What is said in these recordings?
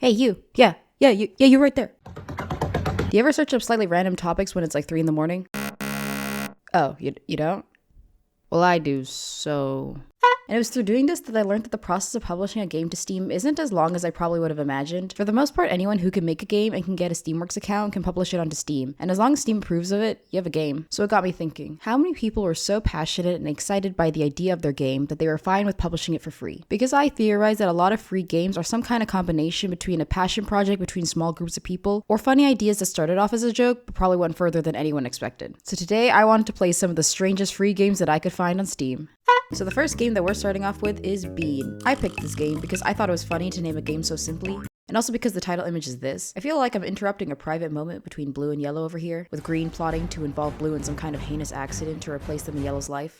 Hey, you. Yeah, you're right there. Do you ever search up slightly random topics when it's like 3 in the morning? Oh, you don't? Well, I do, so... And it was through doing this that I learned that the process of publishing a game to Steam isn't as long as I probably would have imagined. For the most part, anyone who can make a game and can get a Steamworks account can publish it onto Steam. And as long as Steam approves of it, you have a game. So it got me thinking, how many people were so passionate and excited by the idea of their game that they were fine with publishing it for free? Because I theorize that a lot of free games are some kind of combination between a passion project between small groups of people, or funny ideas that started off as a joke, but probably went further than anyone expected. So today, I wanted to play some of the strangest free games that I could find on Steam. So the first game that we're starting off with is Bean. I picked this game because I thought it was funny to name a game so simply, and also because the title image is this. I feel like I'm interrupting a private moment between blue and yellow over here, with green plotting to involve blue in some kind of heinous accident to replace them in yellow's life.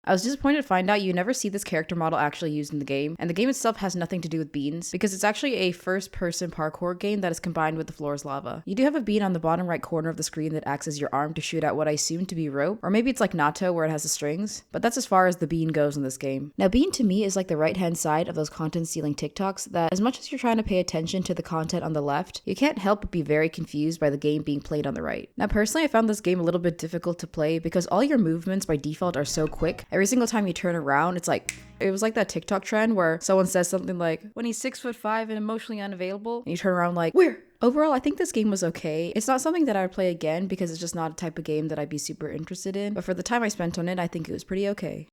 I was disappointed to find out you never see this character model actually used in the game, and the game itself has nothing to do with beans, because it's actually a first-person parkour game that is combined with the floor is lava. You do have a bean on the bottom right corner of the screen that acts as your arm to shoot out what I assume to be rope, or maybe it's like Nato where it has the strings, but that's as far as the bean goes in this game. Now bean to me is like the right-hand side of those content-stealing TikToks that, as much as you're trying to pay attention to the content on the left, you can't help but be very confused by the game being played on the right. Now personally, I found this game a little bit difficult to play because all your movements by default are so quick. Every single time you turn around, it was like that TikTok trend where someone says something like, when he's 6'5" and emotionally unavailable, and you turn around like, where? Overall, I think this game was okay. It's not something that I would play again because it's just not a type of game that I'd be super interested in, but for the time I spent on it, I think it was pretty okay.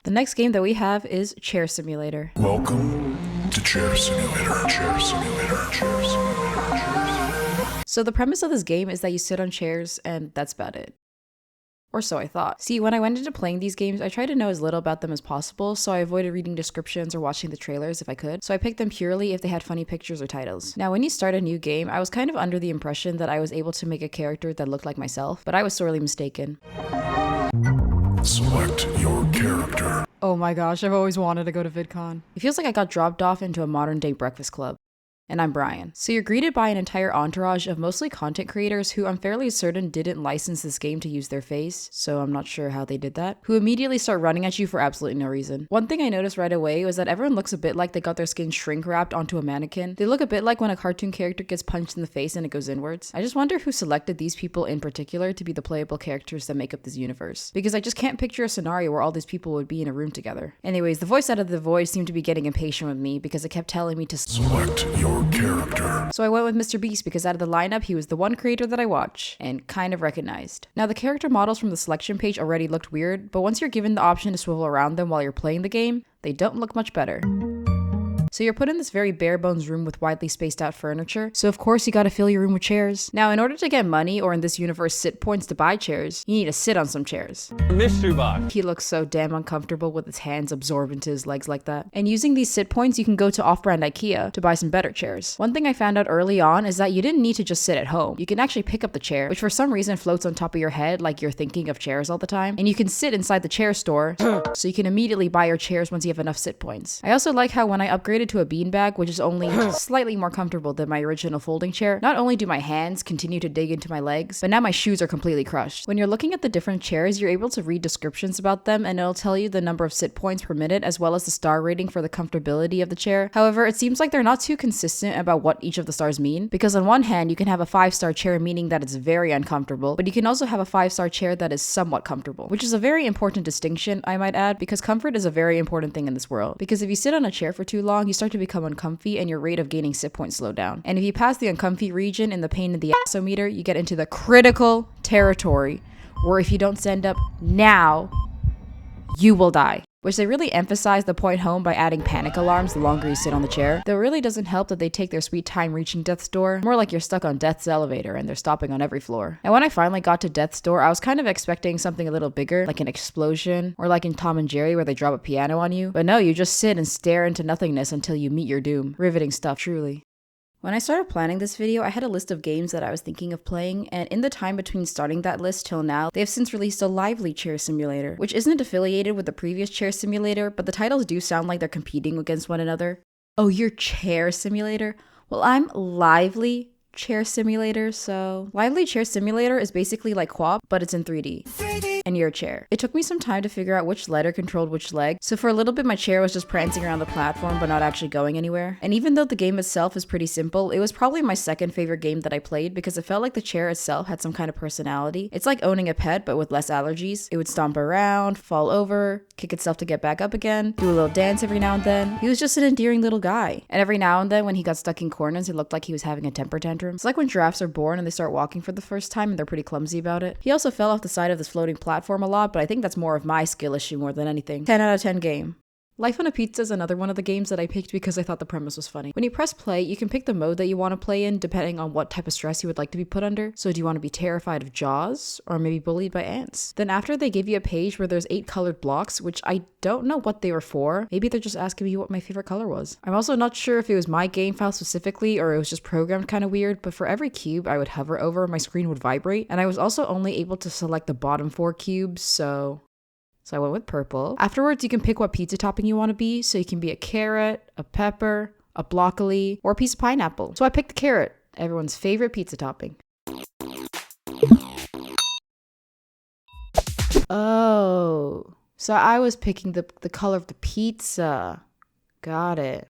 The next game that we have is Chair Simulator. Welcome to Chair Simulator. Chair Simulator. Chair Simulator. So the premise of this game is that you sit on chairs and that's about it. Or so I thought. See, when I went into playing these games, I tried to know as little about them as possible, so I avoided reading descriptions or watching the trailers if I could. So I picked them purely if they had funny pictures or titles. Now, when you start a new game, I was kind of under the impression that I was able to make a character that looked like myself, but I was sorely mistaken. Select your character. Oh my gosh, I've always wanted to go to VidCon. It feels like I got dropped off into a modern day breakfast club. And I'm Brian. So you're greeted by an entire entourage of mostly content creators who I'm fairly certain didn't license this game to use their face, so I'm not sure how they did that, who immediately start running at you for absolutely no reason. One thing I noticed right away was that everyone looks a bit like they got their skin shrink wrapped onto a mannequin. They look a bit like when a cartoon character gets punched in the face and it goes inwards. I just wonder who selected these people in particular to be the playable characters that make up this universe, because I just can't picture a scenario where all these people would be in a room together. Anyways, the voice out of the voice seemed to be getting impatient with me because it kept telling me to select your character. So I went with Mr. Beast because out of the lineup, he was the one creator that I watch and kind of recognized. Now, the character models from the selection page already looked weird, but once you're given the option to swivel around them while you're playing the game, they don't look much better. So you're put in this very bare bones room with widely spaced out furniture, so of course you gotta fill your room with chairs. Now, in order to get money, or in this universe sit points to buy chairs, you need to sit on some chairs. Mystery box. He looks so damn uncomfortable with his hands absorbed into his legs like that. And using these sit points, you can go to off-brand IKEA to buy some better chairs. One thing I found out early on is that you didn't need to just sit at home. You can actually pick up the chair, which for some reason floats on top of your head like you're thinking of chairs all the time, and you can sit inside the chair store, so you can immediately buy your chairs once you have enough sit points. I also like how when I upgraded to a beanbag, which is only slightly more comfortable than my original folding chair, not only do my hands continue to dig into my legs, but now my shoes are completely crushed. When you're looking at the different chairs, you're able to read descriptions about them, and it'll tell you the number of sit points per minute as well as the star rating for the comfortability of the chair. However, it seems like they're not too consistent about what each of the stars mean, because on one hand, you can have a 5-star chair meaning that it's very uncomfortable, but you can also have a 5-star chair that is somewhat comfortable, which is a very important distinction, I might add, because comfort is a very important thing in this world. Because if you sit on a chair for too long, you start to become uncomfortable and your rate of gaining sit points slow down. And if you pass the uncomfy region in the pain in the assometer, you get into the critical territory where if you don't stand up now, you will die. Which they really emphasize the point home by adding panic alarms the longer you sit on the chair. Though it really doesn't help that they take their sweet time reaching death's door, more like you're stuck on death's elevator and they're stopping on every floor. And when I finally got to death's door, I was kind of expecting something a little bigger, like an explosion, or like in Tom and Jerry where they drop a piano on you. But no, you just sit and stare into nothingness until you meet your doom. Riveting stuff, truly. When I started planning this video, I had a list of games that I was thinking of playing, and in the time between starting that list till now, they have since released a lively chair simulator, which isn't affiliated with the previous chair simulator, but the titles do sound like they're competing against one another. Oh, you're chair simulator? Well, I'm lively chair simulator, so... Lively chair simulator is basically like QWOP, but it's in 3D. and you're a chair. It took me some time to figure out which letter controlled which leg, so for a little bit my chair was just prancing around the platform but not actually going anywhere. And even though the game itself is pretty simple, it was probably my second favorite game that I played because it felt like the chair itself had some kind of personality. It's like owning a pet but with less allergies. It would stomp around, fall over, kick itself to get back up again, do a little dance every now and then. He was just an endearing little guy. And every now and then when he got stuck in corners, it looked like he was having a temper tantrum. It's like when giraffes are born and they start walking for the first time and they're pretty clumsy about it. He also fell off the side of this floating platform a lot, but I think that's more of my skill issue more than anything. 10 out of 10 game. Life on a Pizza is another one of the games that I picked because I thought the premise was funny. When you press play, you can pick the mode that you want to play in depending on what type of stress you would like to be put under. So do you want to be terrified of jaws or maybe bullied by ants? Then after they give you a page where there's 8 colored blocks, which I don't know what they were for. Maybe they're just asking me what my favorite color was. I'm also not sure if it was my game file specifically or it was just programmed kind of weird, but for every cube I would hover over, my screen would vibrate, and I was also only able to select the bottom 4 cubes, so I went with purple. Afterwards, you can pick what pizza topping you want to be. So you can be a carrot, a pepper, a broccoli, or a piece of pineapple. So I picked the carrot, everyone's favorite pizza topping. Oh, so I was picking the color of the pizza. Got it.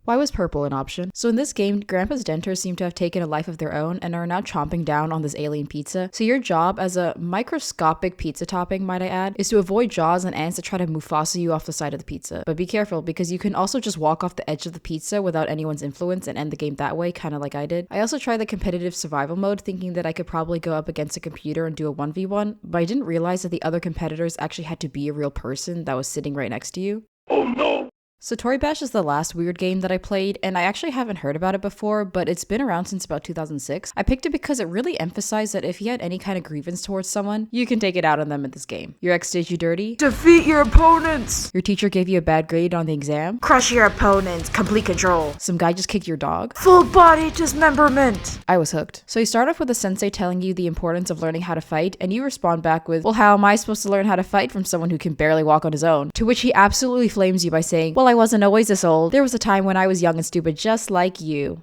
Why was purple an option? So in this game, Grandpa's denters seem to have taken a life of their own and are now chomping down on this alien pizza. So your job as a microscopic pizza topping, might I add, is to avoid jaws and ants that try to Mufasa you off the side of the pizza. But be careful because you can also just walk off the edge of the pizza without anyone's influence and end the game that way, kind of like I did. I also tried the competitive survival mode thinking that I could probably go up against a computer and do a 1v1, but I didn't realize that the other competitors actually had to be a real person that was sitting right next to you. Oh no! So Toribash is the last weird game that I played, and I actually haven't heard about it before, but it's been around since about 2006. I picked it because it really emphasized that if you had any kind of grievance towards someone, you can take it out on them in this game. Your ex did you dirty? Defeat your opponents! Your teacher gave you a bad grade on the exam? Crush your opponents! Complete control! Some guy just kicked your dog? Full body dismemberment! I was hooked. So you start off with a sensei telling you the importance of learning how to fight, and you respond back with, well, how am I supposed to learn how to fight from someone who can barely walk on his own? To which he absolutely flames you by saying, well, I wasn't always this old. There was a time when I was young and stupid just like you.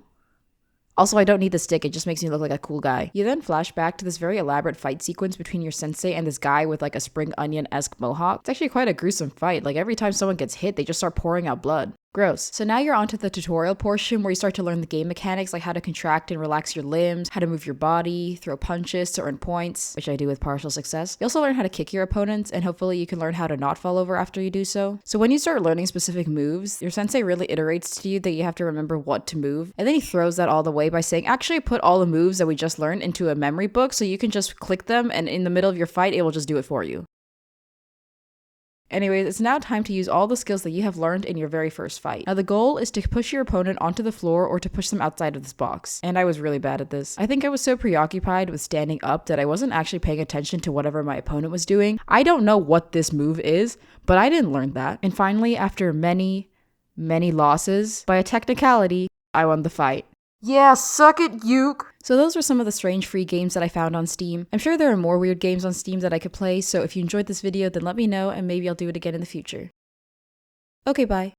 Also, I don't need the stick, it just makes me look like a cool guy. You then flash back to this very elaborate fight sequence between your sensei and this guy with like a spring onion-esque mohawk. It's actually quite a gruesome fight. Like every time someone gets hit, they just start pouring out blood. Gross. So now you're onto the tutorial portion where you start to learn the game mechanics, like how to contract and relax your limbs, how to move your body, throw punches to earn points, which I do with partial success. You also learn how to kick your opponents, and hopefully you can learn how to not fall over after you do so. So when you start learning specific moves, your sensei really iterates to you that you have to remember what to move, and then he throws that all the way by saying, actually put all the moves that we just learned into a memory book so you can just click them, and in the middle of your fight, it will just do it for you. Anyways, it's now time to use all the skills that you have learned in your very first fight. Now the goal is to push your opponent onto the floor or to push them outside of this box. And I was really bad at this. I think I was so preoccupied with standing up that I wasn't actually paying attention to whatever my opponent was doing. I don't know what this move is, but I didn't learn that. And finally, after many losses, by a technicality, I won the fight. Yeah, suck it, Yuke! So those were some of the strange free games that I found on Steam. I'm sure there are more weird games on Steam that I could play, so if you enjoyed this video, then let me know and maybe I'll do it again in the future. Okay, bye.